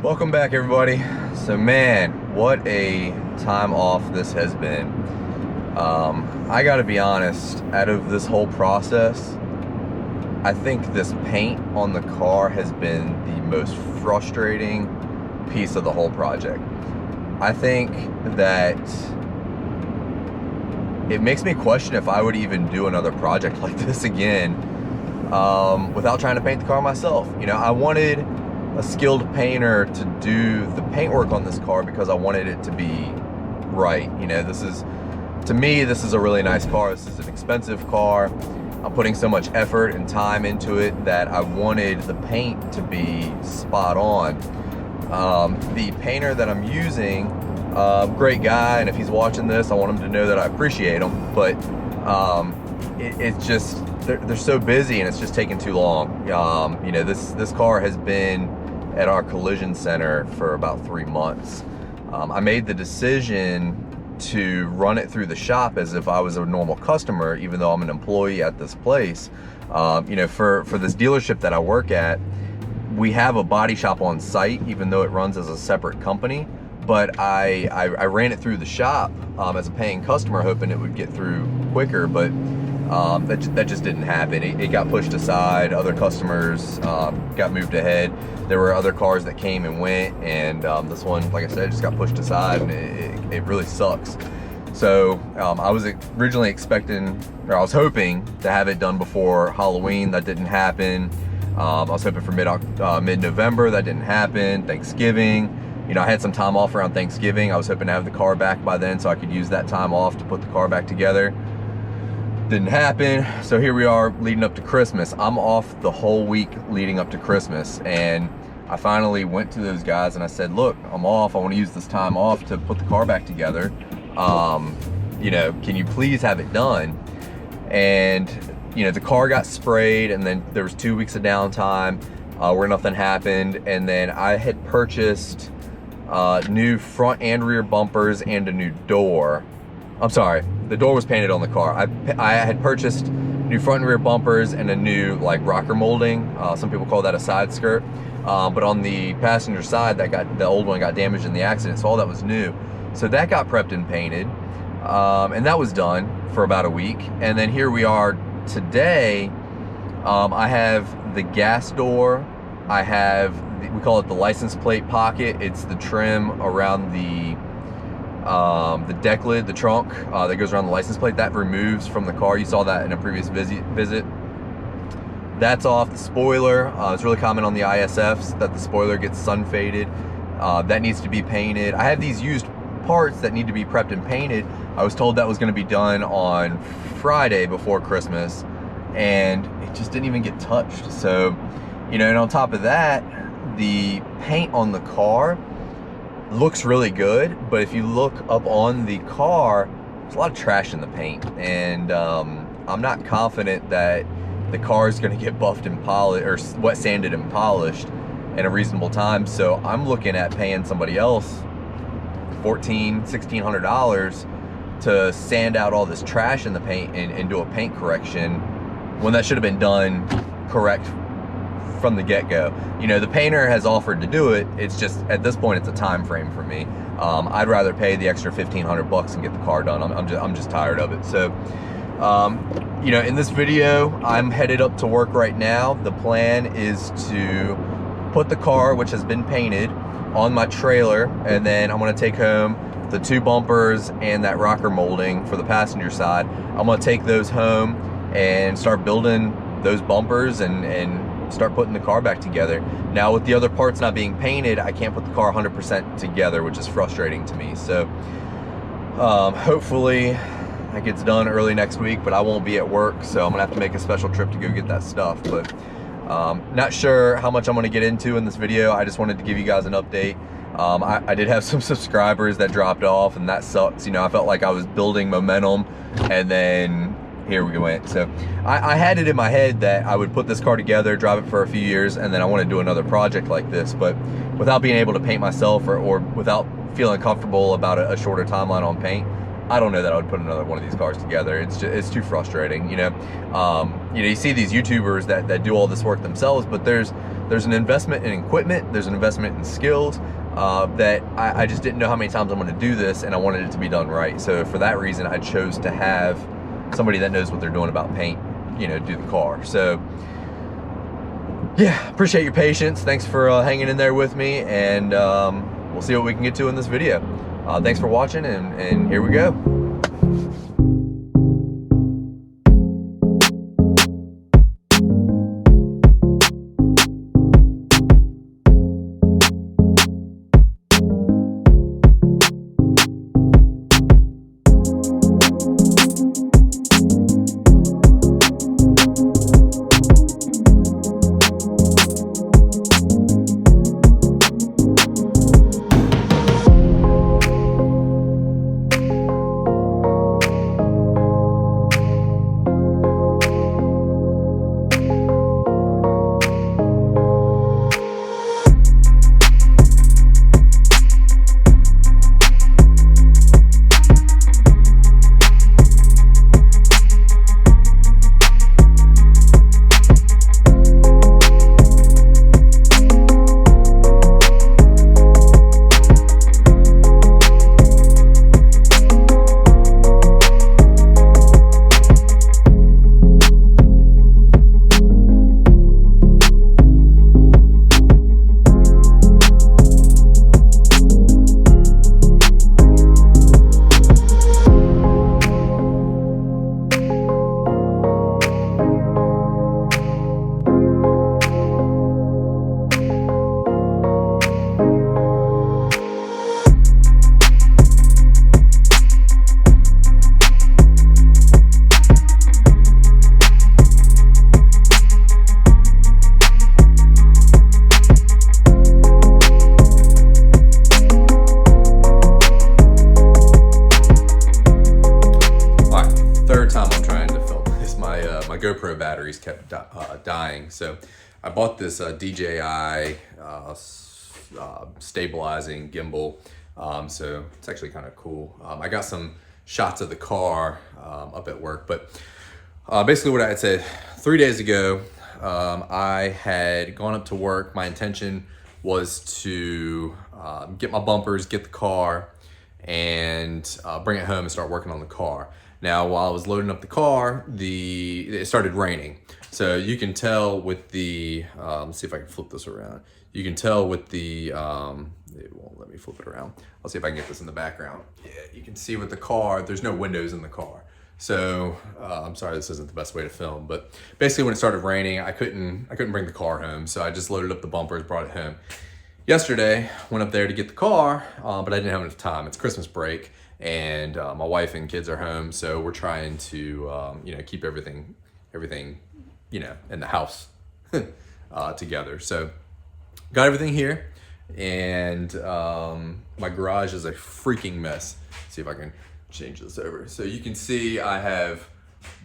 Welcome back, everybody. So man, what a time off this has been. I gotta be honest, out of this whole process, I think this paint on the car has been the most frustrating piece of the whole project. I think that it makes me question if I would even do another project like this again without trying to paint the car myself. You know, I wanted a skilled painter to do the paintwork on this car because I wanted it to be right. You know, to me, this is a really nice car. This is an expensive car. I'm putting so much effort and time into it that I wanted the paint to be spot on. The painter that I'm using, great guy, and if he's watching this, I want him to know that I appreciate him, but it's just, they're so busy and it's just taking too long. You know, this car has been at our collision center for about 3 months. I made the decision to run it through the shop as if I was a normal customer, even though I'm an employee at this place. You know, for this dealership that I work at, we have a body shop on site, even though it runs as a separate company. But I ran it through the shop as a paying customer, hoping it would get through quicker, but that just didn't happen. It got pushed aside. Other customers got moved ahead. There were other cars that came and went, and this one, like I said, just got pushed aside, and it really sucks. So I was originally expecting, or I was hoping to have it done before Halloween. That didn't happen. I was hoping for mid-November. That didn't happen. Thanksgiving. You know, I had some time off around Thanksgiving. I was hoping to have the car back by then so I could use that time off to put the car back together. Didn't happen. So here we are leading up to Christmas. I'm off the whole week leading up to Christmas, and I finally went to those guys and I said, look, I'm off. I want to use this time off to put the car back together. You know, can you please have it done? And, you know, the car got sprayed, and then there was 2 weeks of downtime where nothing happened. And then I had purchased new front and rear bumpers and a new door. I'm sorry, the door was painted on the car. I had purchased new front and rear bumpers and a new like rocker molding. Some people call that a side skirt. But on the passenger side, the old one got damaged in the accident, so all that was new. So that got prepped and painted, and that was done for about a week. And then here we are today. I have the gas door. I have, we call it the license plate pocket. It's the trim around the deck lid, the trunk that goes around the license plate. That removes from the car. You saw that in a previous visit. That's off. The spoiler, it's really common on the ISFs that the spoiler gets sun faded. That needs to be painted. I have these used parts that need to be prepped and painted. I was told that was going to be done on Friday before Christmas, and it just didn't even get touched. So, you know, and on top of that, the paint on the car looks really good, but if you look up on the car, there's a lot of trash in the paint, and I'm not confident that the car is going to get buffed and polished, or wet sanded and polished in a reasonable time. So I'm looking at paying somebody else $1,600 to sand out all this trash in the paint and do a paint correction, when that should have been done correct from the get-go. You know, the painter has offered to do it. It's just, at this point, it's a time frame for me. I'd rather pay the extra $1,500 and get the car done. I'm just tired of it. So, you know, in this video, I'm headed up to work right now. The plan is to put the car, which has been painted, on my trailer, and then I'm gonna take home the 2 bumpers and that rocker molding for the passenger side. I'm gonna take those home and start building those bumpers and start putting the car back together. Now, with the other parts not being painted, I can't put the car 100% together, which is frustrating to me. So hopefully that gets done early next week, but I won't be at work, so I'm gonna have to make a special trip to go get that stuff. But not sure how much I'm gonna get into in this video. I just wanted to give you guys an update. I did have some subscribers that dropped off, and that sucks. You know, I felt like I was building momentum, and then here we went. So I had it in my head that I would put this car together, drive it for a few years, and then I want to do another project like this. But without being able to paint myself, or without feeling comfortable about a shorter timeline on paint, I don't know that I would put another one of these cars together. It's too frustrating, you know. You see these YouTubers that do all this work themselves, but there's an investment in equipment, there's an investment in skills that I just didn't know how many times I'm going to do this, and I wanted it to be done right. So for that reason, I chose to have somebody that knows what they're doing about paint, you know, do the car. So yeah, appreciate your patience. Thanks for hanging in there with me, and we'll see what we can get to in this video. Thanks for watching, and here we go. GoPro batteries kept dying, so I bought this DJI stabilizing gimbal. So it's actually kind of cool. I got some shots of the car up at work, but basically what I had said 3 days ago, I had gone up to work. My intention was to get my bumpers, get the car, and bring it home and start working on the car. Now, while I was loading up the car, it started raining. So you can tell with the, let's see if I can flip this around. You can tell with the, it won't let me flip it around. I'll see if I can get this in the background. Yeah, you can see with the car, there's no windows in the car. So I'm sorry, this isn't the best way to film, but basically when it started raining, I couldn't bring the car home. So I just loaded up the bumpers, brought it home. Yesterday, went up there to get the car, but I didn't have enough time. It's Christmas break, and my wife and kids are home, so we're trying to keep everything in the house together. So got everything here, and my garage is a freaking mess. Let's see if I can change this over. So you can see I have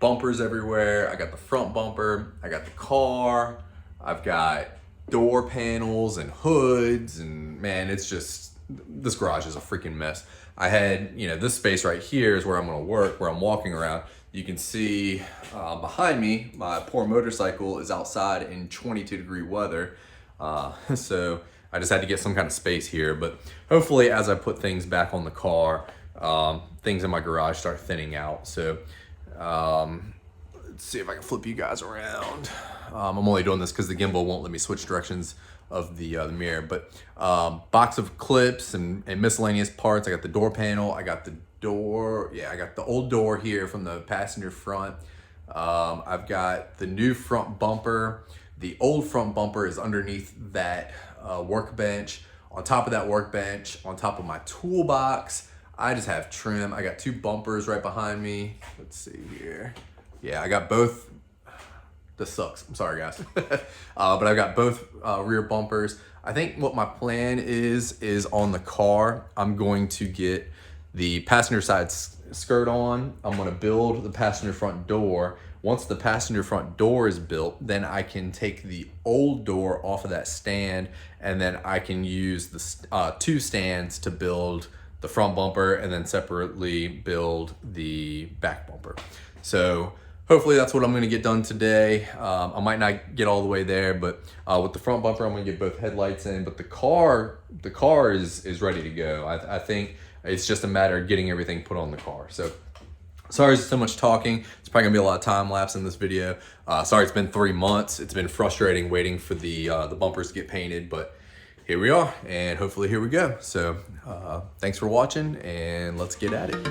bumpers everywhere. I got the front bumper, I got the car, I've got door panels and hoods, and man, it's just, this garage is a freaking mess. I had, this space right here is where I'm gonna work, where I'm walking around. You can see behind me, my poor motorcycle is outside in 22-degree weather. So I just had to get some kind of space here, but hopefully as I put things back on the car, things in my garage start thinning out. So let's see if I can flip you guys around. I'm only doing this because the gimbal won't let me switch directions of the mirror, but box of clips and miscellaneous parts. I got the door panel, I got the door, I got the old door here from the passenger front. I've got the new front bumper. The old front bumper is underneath that workbench. On top of that workbench, on top of my toolbox, I just have trim. I got two bumpers right behind me. Let's see here. Yeah, I got both. This sucks, I'm sorry guys. But I've got both rear bumpers. I think what my plan is on the car, I'm going to get the passenger side skirt on. I'm gonna build the passenger front door. Once the passenger front door is built, then I can take the old door off of that stand, and then I can use the two stands to build the front bumper and then separately build the back bumper. So hopefully that's what I'm gonna get done today. I might not get all the way there, but with the front bumper, I'm gonna get both headlights in, but the car is ready to go. I think it's just a matter of getting everything put on the car. So sorry there's so much talking. It's probably gonna be a lot of time lapse in this video. Sorry it's been 3 months. It's been frustrating waiting for the bumpers to get painted, but here we are, and hopefully here we go. So thanks for watching, and let's get at it.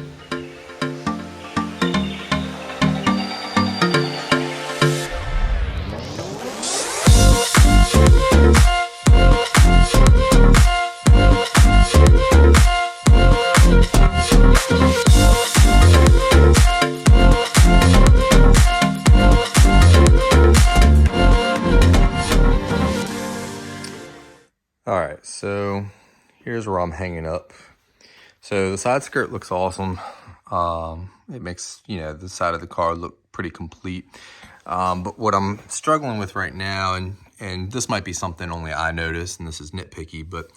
All right, so here's where I'm hanging up. So the side skirt looks awesome. It makes, the side of the car look pretty complete. But what I'm struggling with right now, and this might be something only I notice, and this is nitpicky, but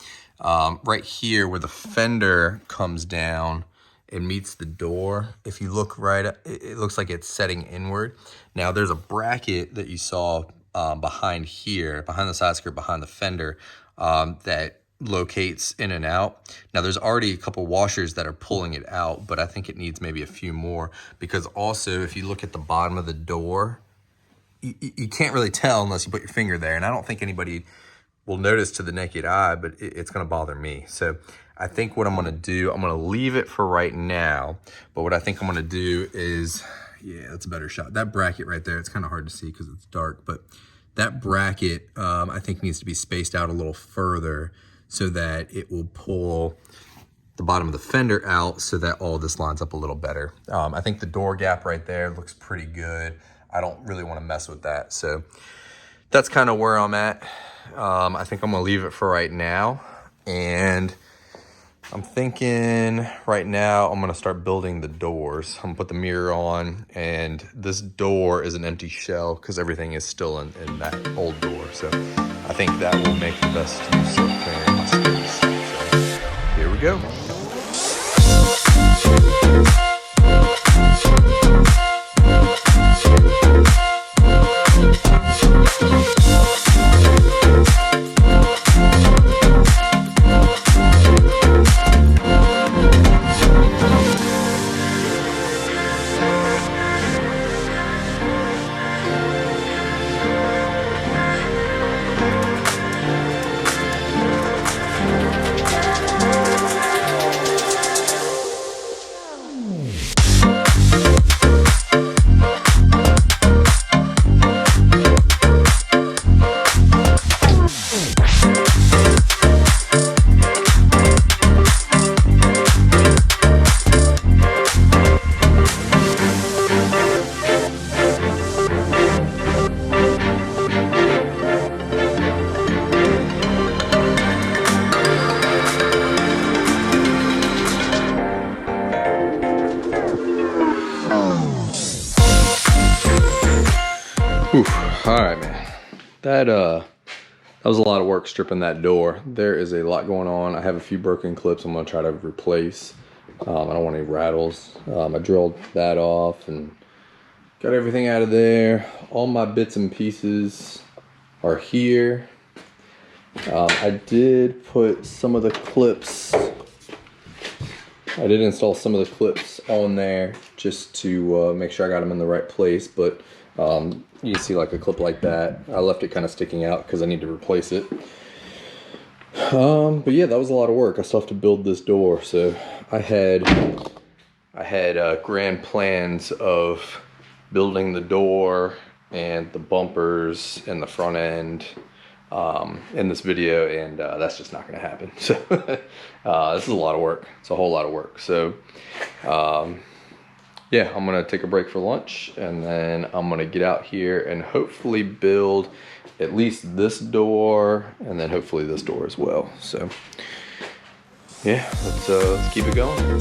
right here where the fender comes down and meets the door, if you look right, it looks like it's setting inward. Now there's a bracket that you saw behind here, behind the side skirt, behind the fender, that locates in and out. Now there's already a couple washers that are pulling it out, but I think it needs maybe a few more, because also if you look at the bottom of the door, you can't really tell unless you put your finger there, and I don't think anybody will notice to the naked eye, but it's going to bother me. So I think what I'm going to do, I'm going to leave it for right now, but what I think I'm going to do is, yeah, that's a better shot. That bracket right there, it's kind of hard to see because it's dark, but that bracket, I think, needs to be spaced out a little further so that it will pull the bottom of the fender out so that all this lines up a little better. I think the door gap right there looks pretty good. I don't really want to mess with that. So that's kind of where I'm at. I think I'm going to leave it for right now. And I'm thinking right now I'm gonna start building the doors. I'm gonna put the mirror on, and this door is an empty shell because everything is still in that old door. So I think that will make the best use of clearing my space. So here we go. Whew. All right, man. That was a lot of work stripping that door. There is a lot going on. I have a few broken clips I'm gonna try to replace. I don't want any rattles. I drilled that off and got everything out of there. All my bits and pieces are here. I did put some of the clips, I did install some of the clips on there just to make sure I got them in the right place, but you can see like a clip like that. I left it kind of sticking out because I need to replace it. But yeah, that was a lot of work. I still have to build this door. So I had grand plans of building the door and the bumpers and the front end in this video, and that's just not going to happen. So this is a lot of work. It's a whole lot of work. So yeah, I'm gonna take a break for lunch, and then I'm gonna get out here and hopefully build at least this door, and then hopefully this door as well. So yeah, let's keep it going.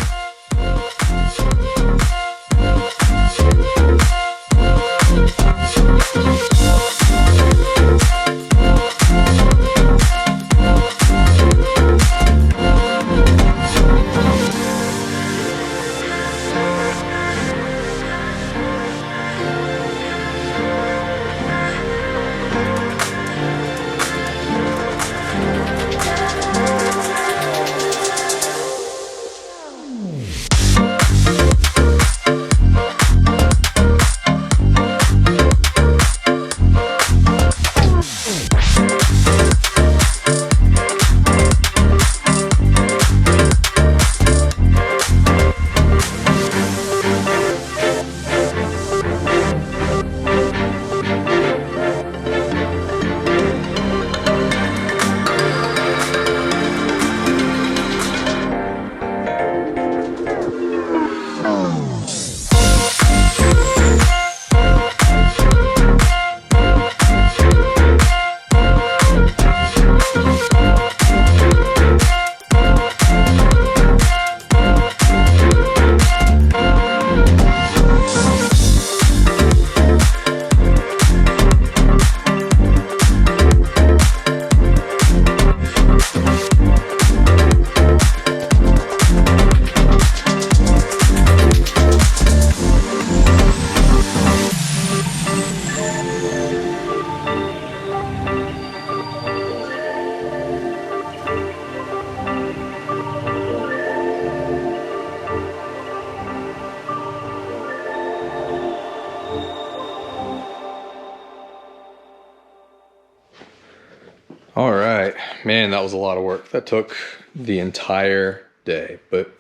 Man, that was a lot of work. That took the entire day, but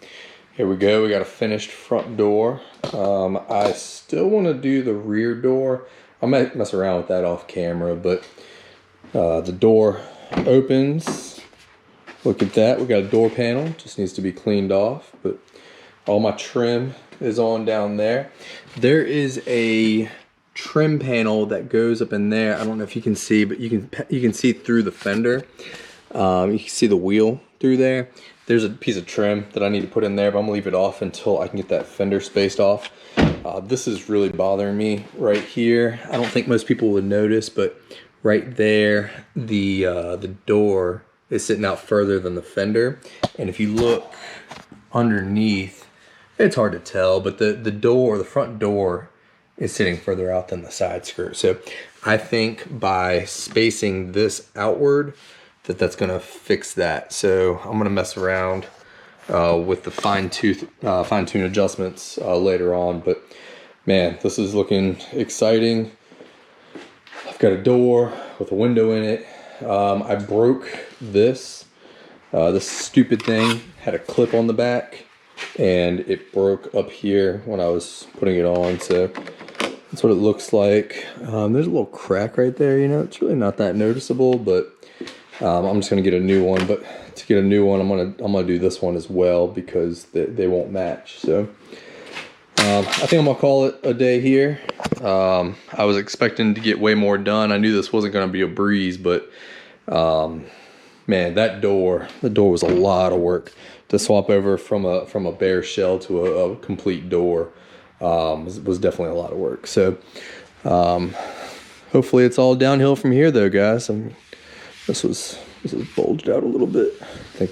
here we go. We got a finished front door. I still want to do the rear door. I might mess around with that off camera, but the door opens. Look at that. We got a door panel. Just needs to be cleaned off, but all my trim is on down there. There is a trim panel that goes up in there. I don't know if you can see, but you can see through the fender. You can see the wheel through there. There's a piece of trim that I need to put in there, but I'm gonna leave it off until I can get that fender spaced off. This is really bothering me right here. I don't think most people would notice, but right there, the door is sitting out further than the fender. And if you look underneath, it's hard to tell, but the front door is sitting further out than the side skirt. So I think by spacing this outward, that's gonna fix that. So I'm gonna mess around with the fine-tune adjustments later on. But man, this is looking exciting. I've got a door with a window in it. I broke this stupid thing, had a clip on the back, and it broke up here when I was putting it on. So that's what it looks like. There's a little crack right there, you know, it's really not that noticeable, but I'm just gonna get a new one. But to get a new one, I'm gonna do this one as well because they won't match. So I think I'm gonna call it a day here. I was expecting to get way more done. I knew this wasn't gonna be a breeze, but man, the door was a lot of work to swap over from a bare shell to a complete door. Was definitely a lot of work. So hopefully it's all downhill from here though, guys. This was bulged out a little bit. I think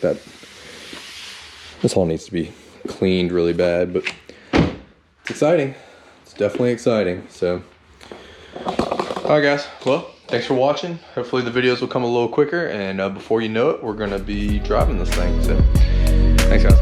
this all needs to be cleaned really bad, but it's exciting. It's definitely exciting. So all right guys, well, thanks for watching. Hopefully the videos will come a little quicker, and before you know it, we're gonna be driving this thing. So thanks guys.